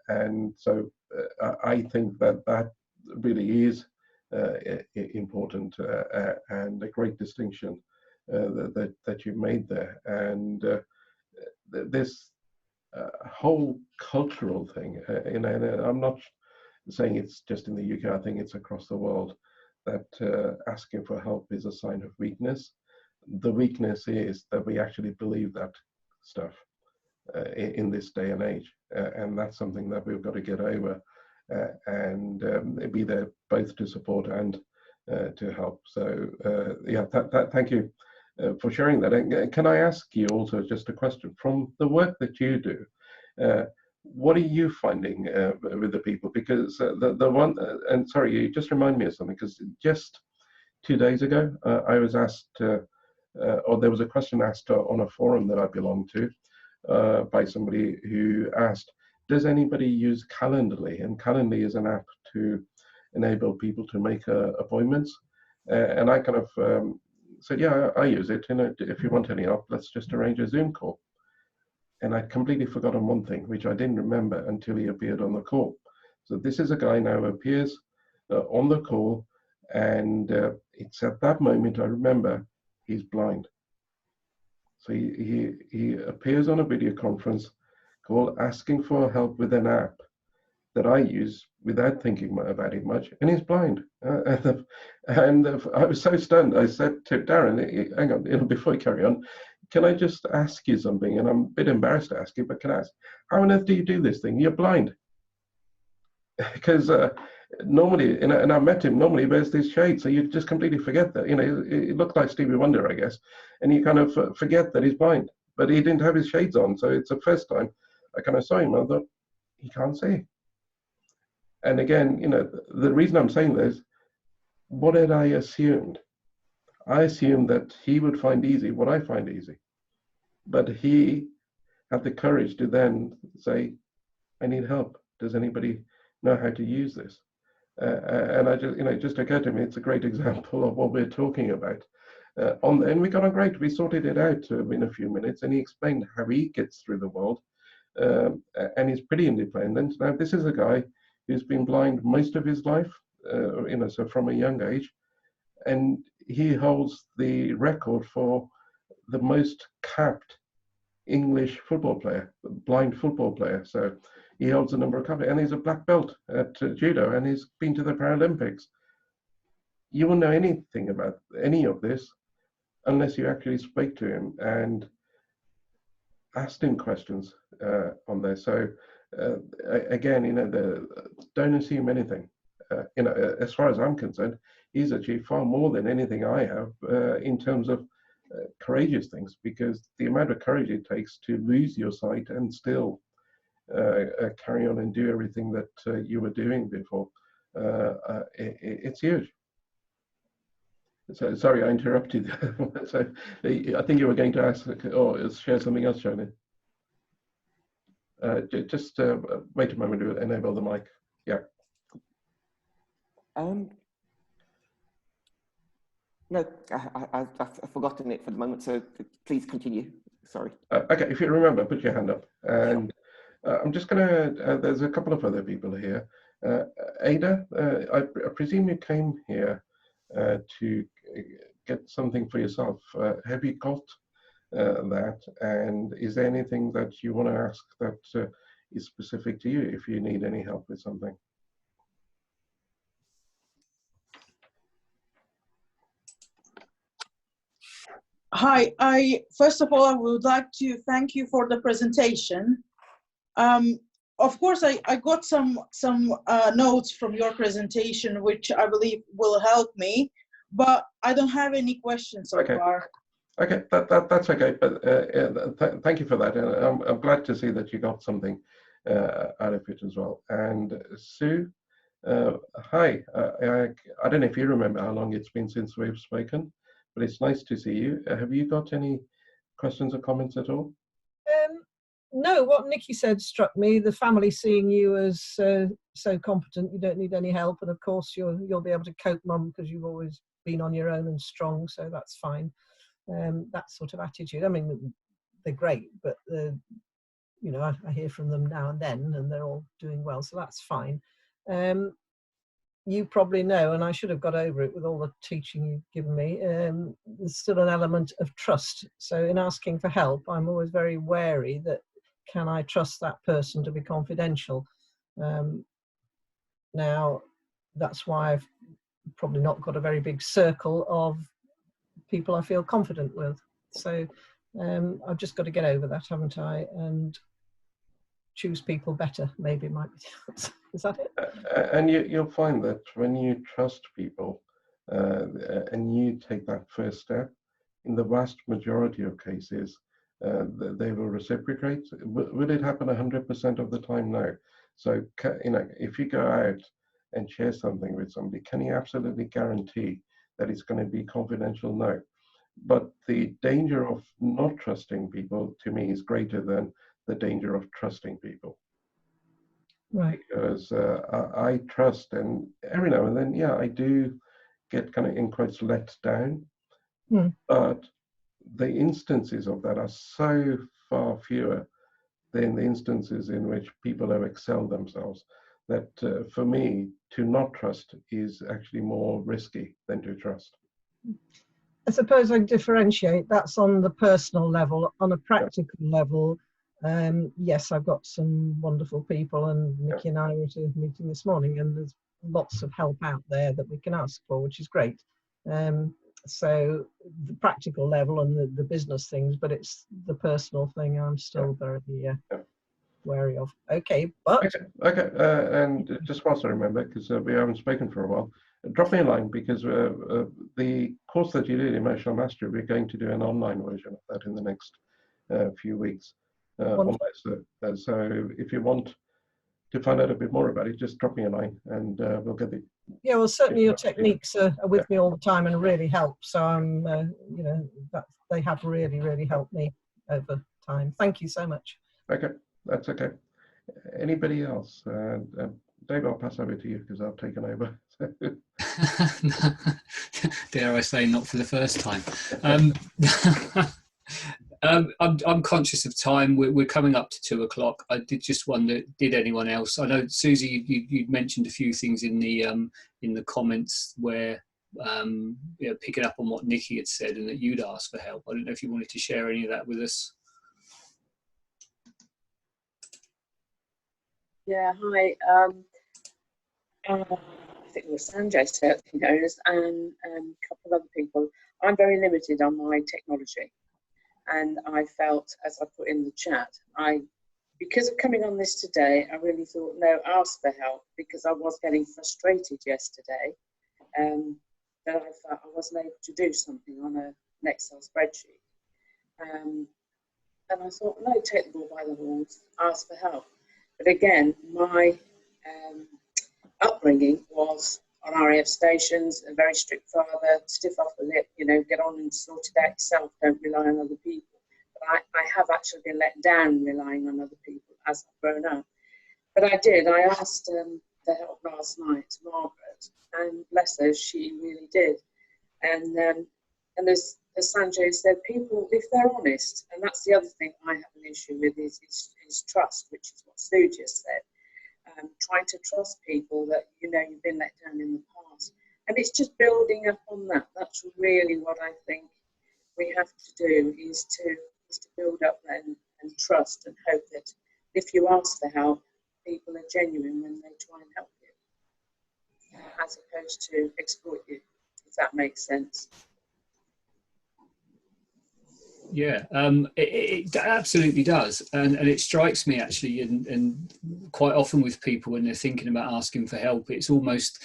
And so I think that that really is important and a great distinction that you made there. And this whole cultural thing, and I'm not saying it's just in the UK, I think it's across the world, that asking for help is a sign of weakness. The weakness is that we actually believe that stuff in this day and age, and that's something that we've got to get over and be there both to support and to help. So yeah, thank you for sharing that. And can I ask you also just a question from the work that you do? What are you finding with the people? Because the one, and sorry, you just remind me of something, because just 2 days ago, I was asked, or there was a question asked on a forum that I belong to by somebody who asked, does anybody use Calendly? And Calendly is an app to enable people to make appointments. And I kind of said, yeah, I use it. And if you want any help, let's just arrange a Zoom call. And I'd completely forgotten one thing, which I didn't remember until he appeared on the call. So this is a guy now who appears on the call, and it's at that moment I remember he's blind. So he appears on a video conference call asking for help with an app that I use without thinking about it much, and he's blind. And I was so stunned. I said to Darren, hang on, before you carry on, can I just ask you something? And I'm a bit embarrassed to ask you, but can I ask, how on earth do you do this thing? You're blind. Because normally, and I met him, normally he wears this shade, so you just completely forget that. It looked like Stevie Wonder, I guess, and you kind of forget that he's blind. But he didn't have his shades on, so it's the first time I kind of saw him. I thought, he can't see. And again, the reason I'm saying this, what had I assumed? I assumed that he would find easy what I find easy. But he had the courage to then say, I need help. Does anybody know how to use this? And I just, it just occurred to me, it's a great example of what we're talking about. And we got on great. We sorted it out in a few minutes, and he explained how he gets through the world. And he's pretty independent. Now, this is a guy who's been blind most of his life, so from a young age, and he holds the record for the most capped English football player, blind football player. So he holds a number of cups, and he's a black belt at judo, and he's been to the Paralympics. You won't know anything about any of this unless you actually spoke to him and asked him questions on there. So again, don't assume anything. As far as I'm concerned, he's achieved far more than anything I have in terms of courageous things, because the amount of courage it takes to lose your sight and still carry on and do everything that you were doing before, it's huge. So sorry, I interrupted. So I think you were going to ask or share something else, Shona. Just wait a moment to enable the mic. Yeah. No, I've forgotten it for the moment, so please continue. Sorry. Okay, if you remember, put your hand up. And I'm just going to, there's a couple of other people here. Ada, I presume you came here to get something for yourself. Have you got that? And is there anything that you want to ask that is specific to you if you need any help with something? Hi, first of all, I would like to thank you for the presentation. Of course, I got some notes from your presentation, which I believe will help me, but I don't have any questions so far. Okay, that's okay, but thank you for that. And I'm glad to see that you got something out of it as well. And Sue, hi, I don't know if you remember how long it's been since we've spoken, but it's nice to see you. Have you got any questions or comments at all? No, what Nikki said struck me, the family seeing you as so competent, you don't need any help, and of course you'll be able to cope, Mum, because you've always been on your own and strong, so that's fine. that sort of attitude. I mean, they're great, but you know, I hear from them now and then, and they're all doing well, so that's fine. You probably know, and I should have got over it with all the teaching you've given me, there's still an element of trust. So in asking for help, I'm always very wary that, can I trust that person to be confidential? Now, that's why I've probably not got a very big circle of people I feel confident with. So I've just got to get over that, haven't I? And choose people better, maybe might be. Is that it? And you'll find that when you trust people and you take that first step, in the vast majority of cases, they will reciprocate. Will it happen 100% of the time? No. So, you know, if you go out and share something with somebody, can you absolutely guarantee that it's going to be confidential? No. But the danger of not trusting people, to me, is greater than the danger of trusting people. Right. Because I trust, and every now and then, yeah, I do get kind of, in quotes, let down. But the instances of that are so far fewer than the instances in which people have excelled themselves, that for me, to not trust is actually more risky than to trust. I suppose I differentiate. That's on the personal level. On a practical level, yes, I've got some wonderful people, and Nikki and I were at a meeting this morning, and there's lots of help out there that we can ask for, which is great. So the practical level and the business things, but it's the personal thing I'm still very wary of. Okay, but okay. And just whilst I remember, because we haven't spoken for a while, drop me a line, because the course that you did, Emotional Mastery, we're going to do an online version of that in the next few weeks. So if you want to find out a bit more about it, just drop me a line, and we'll get the. Yeah, well, certainly your techniques are with me all the time and really help. So I'm, you know, that they have really helped me over time. Thank you so much. Okay, that's okay. Anybody else? Dave, I'll pass over to you because I've taken over. Dare I say, not for the first time. I'm conscious of time. We're coming up to 2 o'clock. I did just wonder, did anyone else? I know, Susie, you mentioned a few things in the comments where you know, picking up on what Nikki had said, and that you'd asked for help. I don't know if you wanted to share any of that with us. Yeah, hi. I think it was Sanjay certainly knows, and a couple of other people. I'm very limited on my technology. And I felt, as I put in the chat, because of coming on this today, I really thought, no, ask for help, because I was getting frustrated yesterday that I felt I wasn't able to do something on an Excel spreadsheet. And I thought, no, take the ball by the horns, ask for help. But again, my upbringing was on RAF stations, a very strict father, stiff off the lip, you know, get on and sort it out yourself, don't rely on other people. But I have actually been let down relying on other people as I've grown up. But I did, I asked for help last night to Margaret, and bless her, she really did. And as Sanjay said, people, if they're honest, and that's the other thing I have an issue with is trust, which is what Sue just said. Trying to trust people that you know you've been let down in the past, and it's just building up on that. That's really what I think we have to do, is to build up and trust, and hope that if you ask for help, people are genuine when they try and help you, as opposed to exploit you, if that makes sense. Yeah, it absolutely does, and it strikes me actually, and quite often with people when they're thinking about asking for help, it's almost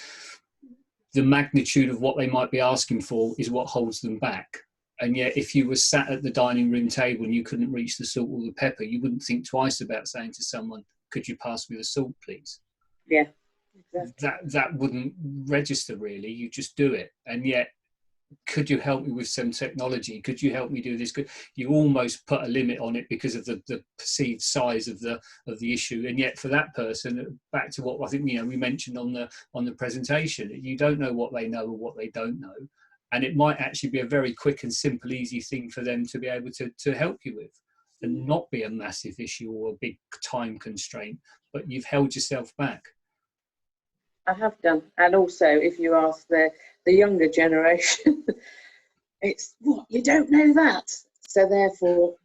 the magnitude of what they might be asking for is what holds them back. And yet, if you were sat at the dining room table and you couldn't reach the salt or the pepper, you wouldn't think twice about saying to someone, "Could you pass me the salt, please?" Yeah, exactly. That wouldn't register really. You just do it, and yet, could you help me with some technology? Could you help me do this? You almost put a limit on it because of the perceived size of the issue. And yet for that person, back to what I think, you know, we mentioned on the presentation, you don't know what they know or what they don't know. And it might actually be a very quick and simple, easy thing for them to be able to help you with, and not be a massive issue or a big time constraint, but you've held yourself back. I have done. And also, if you ask the younger generation, it's, what, you don't know that? So therefore,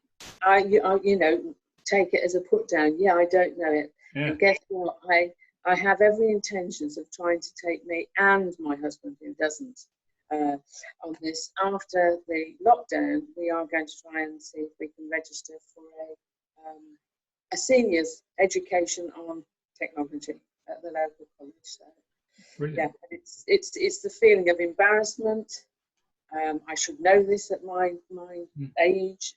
I you know, take it as a put down. Yeah, I don't know it. Yeah. And guess what? I have every intentions of trying to take me and my husband, who doesn't, on this. After the lockdown, we are going to try and see if we can register for a seniors education on technology at the local college. So, Brilliant. yeah, it's the feeling of embarrassment. I should know this at my age.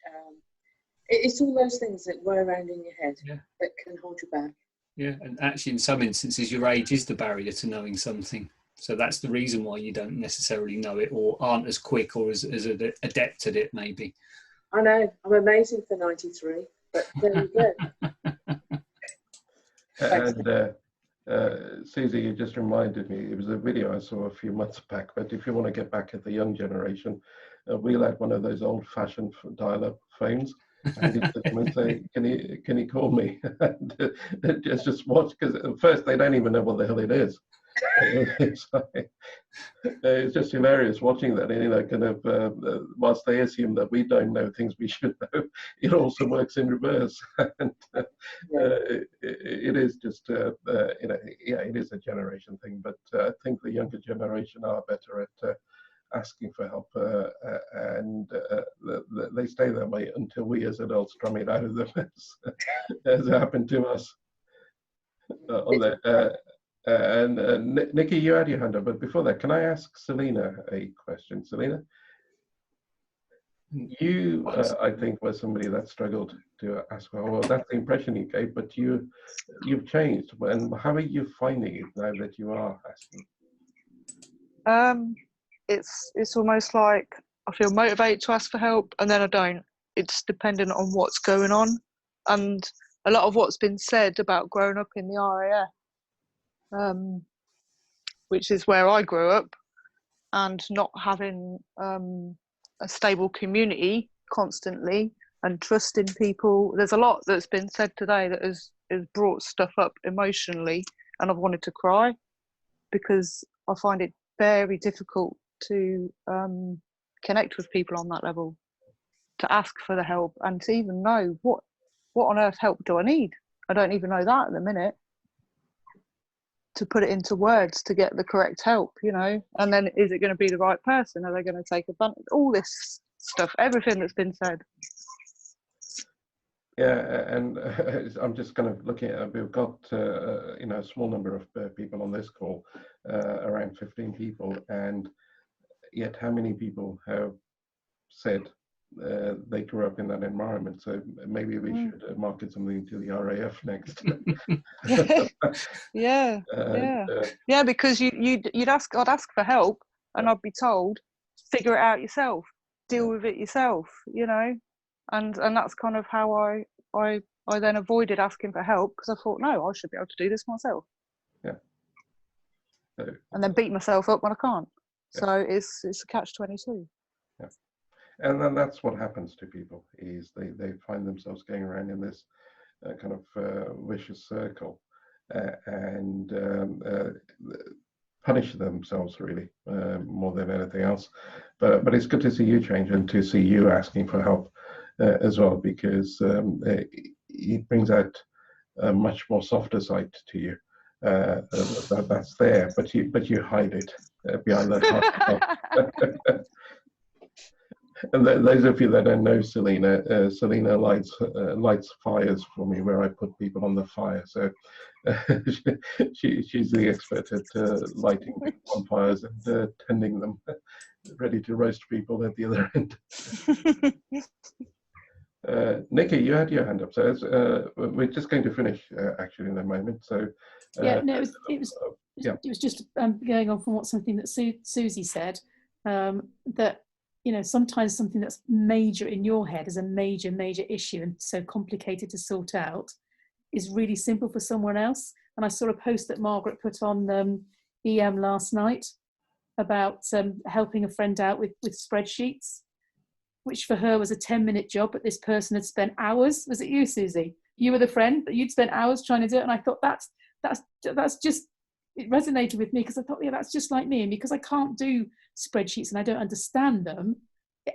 It's all those things that whirl around in your head that can hold you back. Yeah, and actually in some instances your age is the barrier to knowing something. So that's the reason why you don't necessarily know it, or aren't as quick or as adept at it, maybe. I know, I'm amazing for 93, but there you go. And Susie, you just reminded me, it was a video I saw a few months back, but if you want to get back at the young generation, we'll had one of those old-fashioned dial-up phones, and to them and say, can you call me? And just watch, because at first they don't even know what the hell it is. It's just hilarious watching that, you know, kind of whilst they assume that we don't know things we should know, it also works in reverse. And it is just you know, yeah, it is a generation thing, but I think the younger generation are better at asking for help, and they stay that way until we as adults drum it out of them, as happened to us on that. And Nikki, you had your hand up, but before that, can I ask Selena a question? Selena, you, I think, were somebody that struggled to ask for help. Well, that's the impression you gave, but you've changed. And how are you finding it now that you are asking? It's almost like I feel motivated to ask for help, and then I don't. It's dependent on what's going on, and a lot of what's been said about growing up in the RAF. Which is where I grew up, and not having a stable community constantly and trusting people. There's a lot that's been said today that has brought stuff up emotionally, and I've wanted to cry because I find it very difficult to connect with people on that level, to ask for the help and to even know what on earth help do I need. I don't even know that at the minute, to put it into words to get the correct help, you know. And then, is it going to be the right person? Are they going to take advantage? All this stuff, everything that's been said. Yeah, and I'm just kind of looking at, we've got you know, a small number of people on this call, around 15 people, and yet how many people have said they grew up in that environment? So maybe we should market something to the RAF next. Yeah, because I'd ask for help, and I'd be told, figure it out yourself, deal with it yourself, you know, and that's kind of how I then avoided asking for help, because I thought, no, I should be able to do this myself. Yeah. And then beat myself up when I can't. Yeah. So it's a catch-22. Yeah. And then that's what happens to people, is they find themselves going around in this kind of vicious circle, and punish themselves, really, more than anything else. But it's good to see you change, and to see you asking for help as well, because it brings out a much more softer side to you. That's there, but you hide it behind that hard. And those of you that don't know Selena, Selena lights fires for me where I put people on the fire. So she's the expert at lighting people on fires and tending them, ready to roast people at the other end. Nikki, you had your hand up. So we're just going to finish actually in a moment. So yeah, no, it was just going on from something that Susie said, that, you know, sometimes something that's major in your head is a major issue and so complicated to sort out is really simple for someone else. And I saw a post that Margaret put on EM last night, about helping a friend out with spreadsheets, which for her was a 10-minute job, but this person had spent hours. Was it you, Susie? You were the friend, but you'd spent hours trying to do it. And I thought that's just, it resonated with me, because I thought, yeah, that's just like me. And because I can't do spreadsheets and I don't understand them,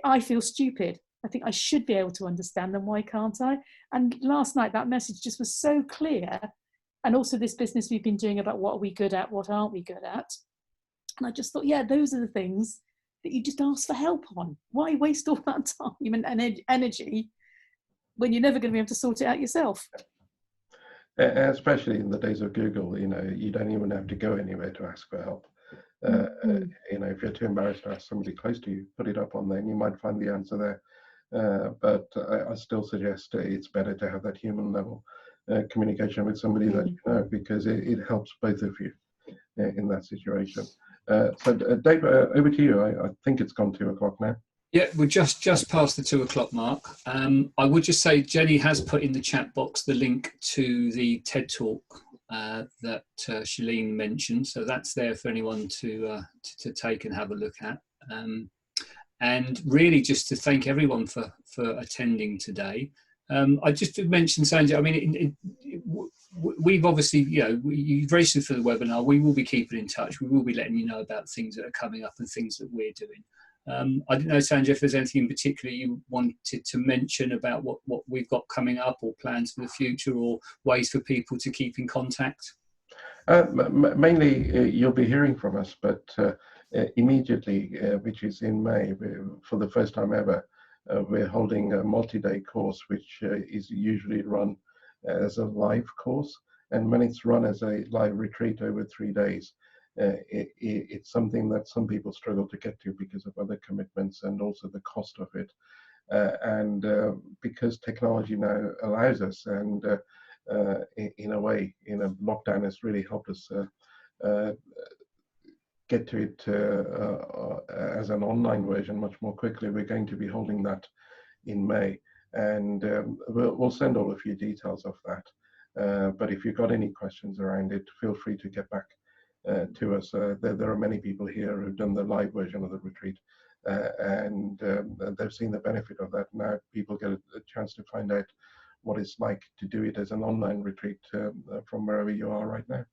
I feel stupid. I think I should be able to understand them. Why can't I? And last night, that message just was so clear. And also this business we've been doing about what are we good at, what aren't we good at. And I just thought, yeah, those are the things that you just ask for help on. Why waste all that time and energy when you're never going to be able to sort it out yourself? Especially in the days of Google, you know, you don't even have to go anywhere to ask for help. You know, if you're too embarrassed to ask somebody close to you, put it up on there and you might find the answer there. But I still suggest it's better to have that human level communication with somebody that you know, because it helps both of you in that situation. So Dave, over to you. I think it's gone 2 o'clock now. Yeah, we're just past the 2 o'clock mark. I would just say Jenny has put in the chat box the link to the TED Talk that Shalene mentioned, so that's there for anyone to take and have a look at. And really, just to thank everyone for attending today. I just to mention, Sanjay, I mean, we've obviously, you know, you've registered for the webinar. We will be keeping in touch. We will be letting you know about things that are coming up and things that we're doing. I didn't know, Sanjay, if there's anything in particular you wanted to mention about what we've got coming up, or plans for the future, or ways for people to keep in contact. Mainly, you'll be hearing from us, but immediately, which is in May, for the first time ever, we're holding a multi-day course, which is usually run as a live course. And when it's run as a live retreat over 3 days, it's something that some people struggle to get to because of other commitments and also the cost of it. And because technology now allows us, and in a way, lockdown has really helped us get to it as an online version much more quickly. We're going to be holding that in May, and we'll send all of you details of that. But if you've got any questions around it, feel free to get back to us. There are many people here who've done the live version of the retreat, and they've seen the benefit of that. Now people get a chance to find out what it's like to do it as an online retreat from wherever you are right now.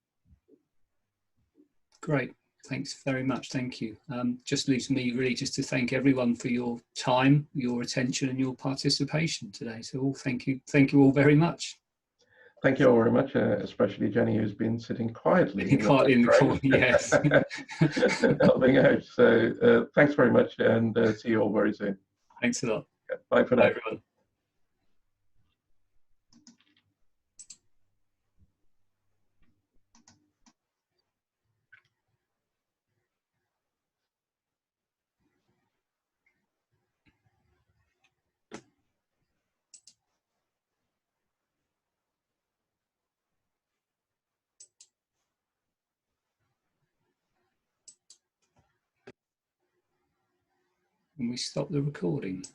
Great. Thanks very much. Thank you. Just leaves me really just to thank everyone for your time, your attention, and your participation today. So all thank you all very much. Thank you all very much, especially Jenny, who's been sitting quietly in the corner, yes. helping out. So thanks very much, and see you all very soon. Thanks a lot. Bye for now. Bye, everyone. And we stop the recording.